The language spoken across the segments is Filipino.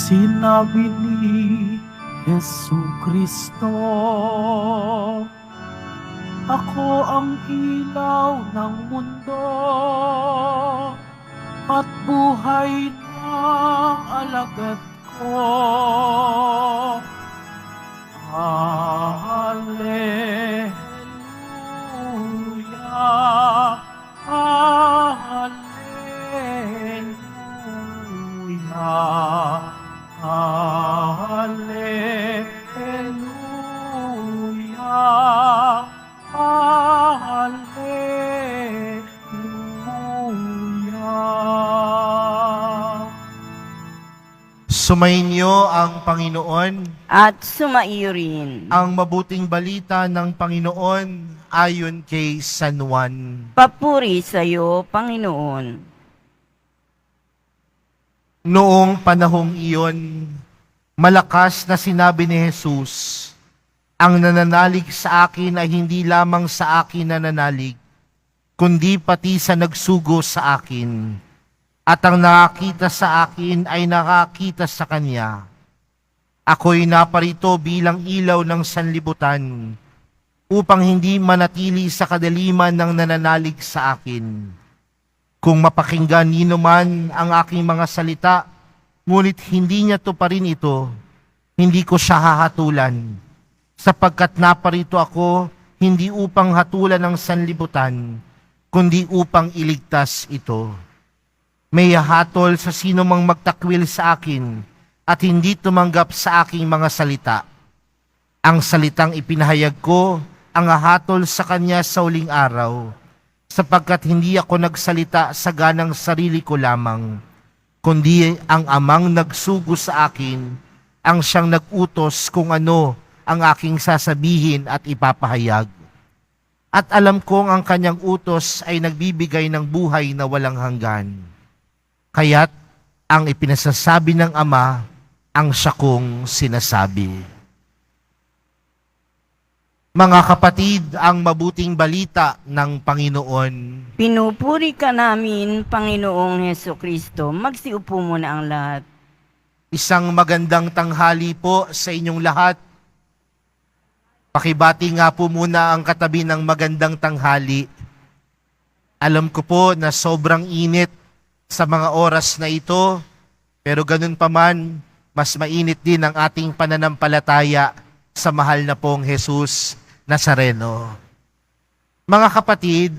Sinabi ni Jesucristo, ako ang ilaw ng mundo at buhay ng alagad ko. Hallelujah, hallelujah, hallelujah, hallelujah. Sumainyo ang Panginoon, At sumaiyo rin. ang mabuting balita ng Panginoon ayon kay San Juan. Papuri sa iyo, Panginoon. Noong panahong iyon, malakas na sinabi ni Jesus, ang nananalig sa akin ay hindi lamang sa akin nananalig, kundi pati sa nagsugo sa akin. At ang nakakita sa akin ay nakakita sa Kanya. Ako'y naparito bilang ilaw ng sanlibutan, upang hindi manatili sa kadaliman ng nananalig sa akin. Kung mapakinggan nino man ang aking mga salita, ngunit hindi niya tuparin ito, hindi ko siya hahatulan, sapagkat naparito ako hindi upang hatulan ng sanlibutan, kundi upang iligtas ito. May hatol sa sino mang magtakwil sa akin at hindi tumanggap sa aking mga salita. Ang salitang ipinahayag ko ang hatol sa kanya sa uling araw, sapagkat hindi ako nagsalita sa ganang sarili ko lamang, kundi ang amang nagsugo sa akin, ang siyang nag-utos kung ano ang aking sasabihin at ipapahayag. At alam kong ang kanyang utos ay nagbibigay ng buhay na walang hanggan. Kaya't ang ipinasasabi ng Ama, ang siya kong sinasabi. Mga kapatid, ang mabuting balita ng Panginoon. Pinupuri ka namin, Panginoong Hesukristo. Magsiupo muna ang lahat. Isang magandang tanghali po sa inyong lahat. Pakibati nga po muna ang katabi ng magandang tanghali. Alam ko po na sobrang init sa mga oras na ito, pero ganun pa man, mas mainit din ang ating pananampalataya sa mahal na pong Jesus Nazareno. Mga kapatid,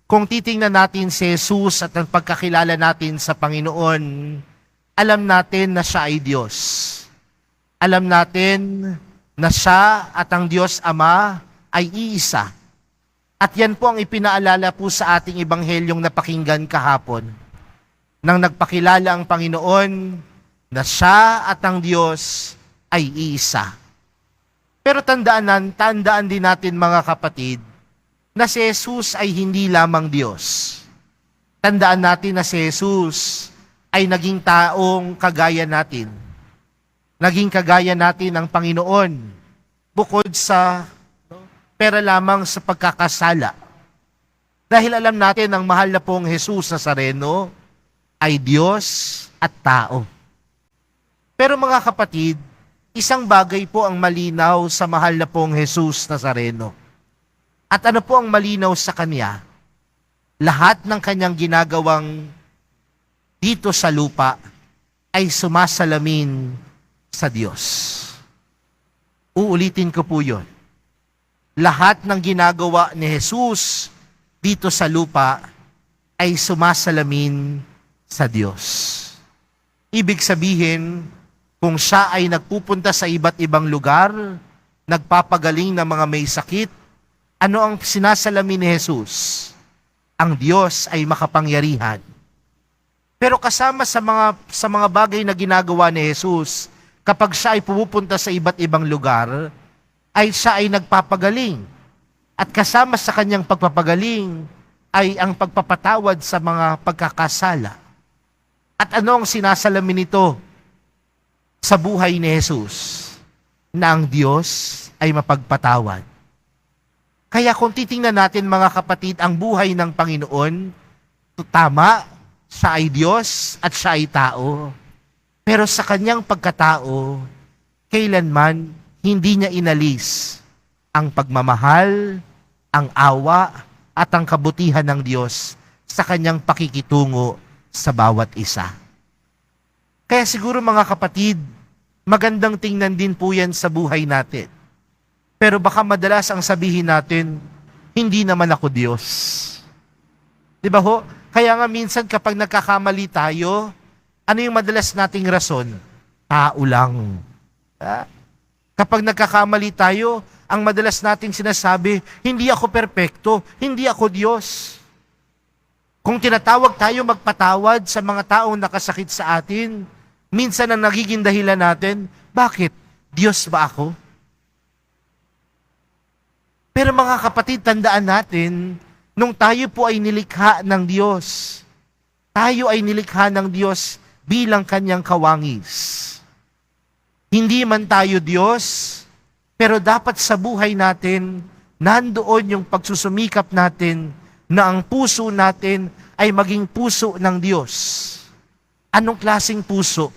kung titingnan natin si Jesus at ang pagkakilala natin sa Panginoon, alam natin na siya ay Diyos. Alam natin na siya at ang Diyos Ama ay iisa. At yan po ang ipinaalala po sa ating ebanghelyong napakinggan kahapon. Nang nagpakilala ang Panginoon na siya at ang Diyos ay iisa. Pero tandaan din natin mga kapatid, na si Jesus ay hindi lamang Diyos. Tandaan natin na si Jesus ay naging taong kagaya natin. Naging kagaya natin ang Panginoon, bukod sa pera lamang sa pagkakasala. Dahil alam natin ang mahal na pong Jesus Nazareno ay Diyos at tao. Pero mga kapatid, isang bagay po ang malinaw sa mahal na pong Jesus Nazareno. At ano po ang malinaw sa Kanya? Lahat ng Kanyang ginagawang dito sa lupa ay sumasalamin sa Diyos. Uulitin ko po yun. Lahat ng ginagawa ni Jesus dito sa lupa ay sumasalamin sa Diyos. Ibig sabihin, kung siya ay nagpupunta sa iba't ibang lugar, nagpapagaling ng mga may sakit, ano ang sinasalamin ni Jesus? Ang Diyos ay makapangyarihan. Pero kasama sa mga bagay na ginagawa ni Jesus, kapag siya ay pumupunta sa iba't ibang lugar, ay siya ay nagpapagaling. At kasama sa kanyang pagpapagaling ay ang pagpapatawad sa mga pagkakasala. At ano ang sinasalamin nito sa buhay ni Jesus? Na ang Diyos ay mapagpatawad. Kaya kung titingnan natin mga kapatid, ang buhay ng Panginoon, tama, siya ay Diyos at siya ay tao. Pero sa kanyang pagkatao, kailanman hindi niya inalis ang pagmamahal, ang awa, at ang kabutihan ng Diyos sa kanyang pakikitungo sa bawat isa. Kaya siguro mga kapatid, magandang tingnan din po yan sa buhay natin. Pero baka madalas ang sabihin natin, hindi naman ako Diyos. Di ba ho? Kaya nga minsan kapag nagkakamali tayo, ano yung madalas nating rason? Tao lang. Kapag nagkakamali tayo, ang madalas nating sinasabi, hindi ako perpekto, hindi ako Diyos. Kung tinatawag tayo magpatawad sa mga taong nakasakit sa atin, minsan ang nagiging dahilan natin, bakit? Diyos ba ako? Pero mga kapatid, tandaan natin, nung tayo po ay nilikha ng Diyos, tayo ay nilikha ng Diyos bilang kanyang kawangis. Hindi man tayo Diyos, pero dapat sa buhay natin, nandoon yung pagsusumikap natin na ang puso natin ay maging puso ng Diyos. Anong klaseng puso?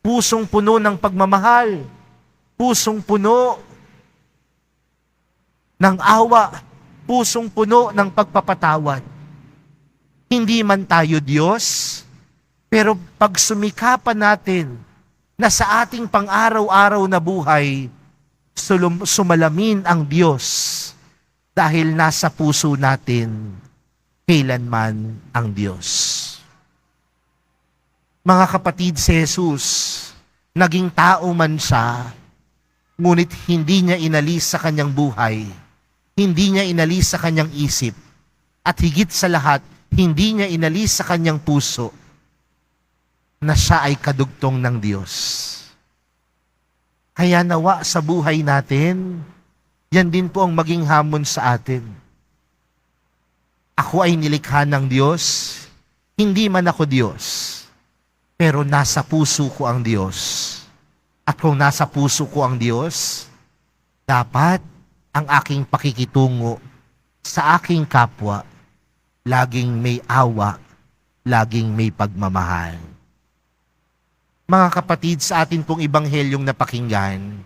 Pusong puno ng pagmamahal, pusong puno ng awa, pusong puno ng pagpapatawad. Hindi man tayo Diyos, pero pag sumikapan natin na sa ating pang-araw-araw na buhay, sumalamin ang Diyos dahil nasa puso natin kailanman ang Diyos. Mga kapatid, si Jesus, naging tao man siya, ngunit hindi niya inalis sa kanyang buhay, hindi niya inalis sa kanyang isip, at higit sa lahat, hindi niya inalis sa kanyang puso na siya ay kadugtong ng Diyos. Kaya nawa sa buhay natin, yan din po ang maging hamon sa atin. Ako ay nilikha ng Diyos, hindi man ako Diyos, pero nasa puso ko ang Diyos. At kung nasa puso ko ang Diyos, dapat ang aking pakikitungo sa aking kapwa, laging may awa, laging may pagmamahal. Mga kapatid, sa atin pong ibanghelyong napakinggan,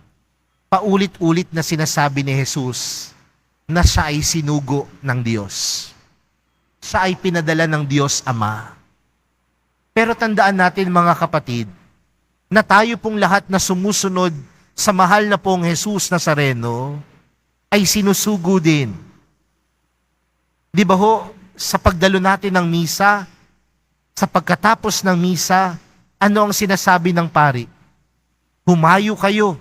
paulit-ulit na sinasabi ni Jesus na siya ay sinugo ng Diyos. Siya ay pinadala ng Diyos Ama. Pero tandaan natin mga kapatid, na tayo pong lahat na sumusunod sa mahal na pong Jesus Nazareno, ay sinusugo din. Di ba ho, sa pagdalo natin ng misa, sa pagkatapos ng misa, ano ang sinasabi ng pari? Humayo kayo,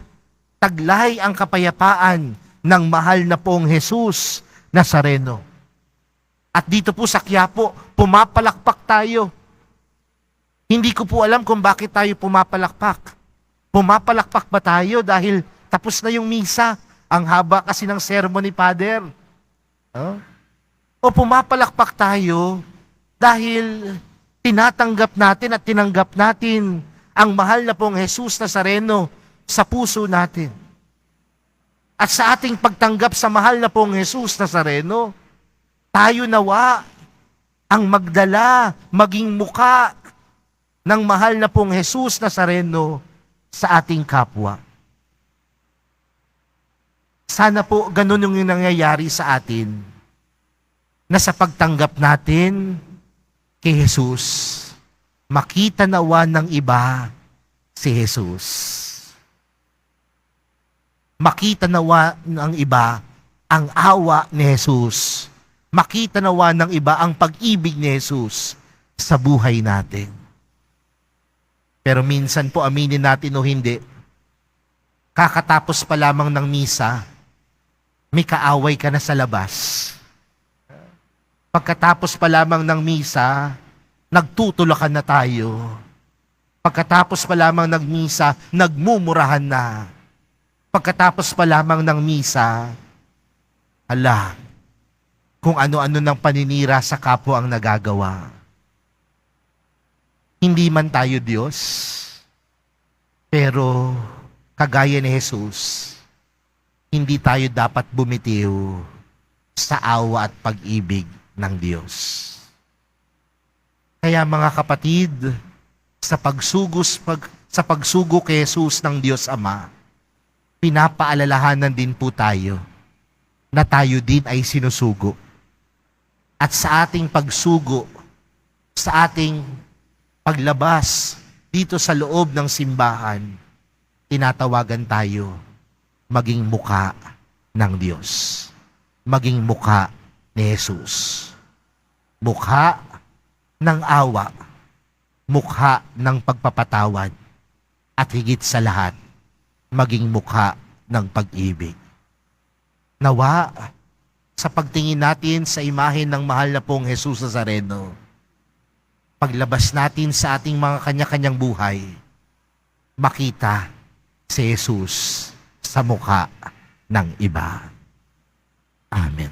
taglay ang kapayapaan ng mahal na pong Jesus Nazareno. At dito po sa Quiapo, pumapalakpak tayo. Hindi ko po alam kung bakit tayo pumapalakpak. Pumapalakpak ba tayo dahil tapos na yung misa? Ang haba kasi ng sermon ni Father. O pumapalakpak tayo dahil tinatanggap natin at tinanggap natin ang mahal na pong Jesus Nazareno sa puso natin. At sa ating pagtanggap sa mahal na pong Jesus Nazareno, tayo nawa ang magdala, maging muka ng mahal na pong Jesus Nazareno sa ating kapwa. Sana po ganun yung nangyayari sa atin, na sa pagtanggap natin kay Jesus, makita nawa ng iba si Jesus. Makita nawa ng iba ang awa ni Jesus. Makita nawa ng iba ang pag-ibig ni Jesus sa buhay natin. Pero minsan po, aminin natin o hindi, kakatapos pa lamang ng misa, may kaaway ka na sa labas. Pagkatapos pa lamang ng misa, nagtutulakan na tayo. Pagkatapos pa lamang ng misa, nagmumurahan na. Pagkatapos pa lamang ng misa, hala, kung ano-ano ng paninira sa kapwa ang nagagawa. Hindi man tayo Diyos, pero kagaya ni Jesus, hindi tayo dapat bumitiw sa awa at pag-ibig ng Diyos. Kaya mga kapatid, sa sa pagsugo kay Jesus ng Diyos Ama, pinapaalalahanan din po tayo na tayo din ay sinusugo. At sa ating pagsugo, sa ating paglabas dito sa loob ng simbahan, tinatawagan tayo maging mukha ng Diyos. Maging mukha ni Jesus. Mukha ng awa. Mukha ng pagpapatawad. At higit sa lahat, maging mukha ng pag-ibig. Nawa, sa pagtingin natin sa imahe ng mahal na pong Jesus Nazareno, paglabas natin sa ating mga kanya-kanyang buhay, makita si Jesus sa mukha ng iba. Amen.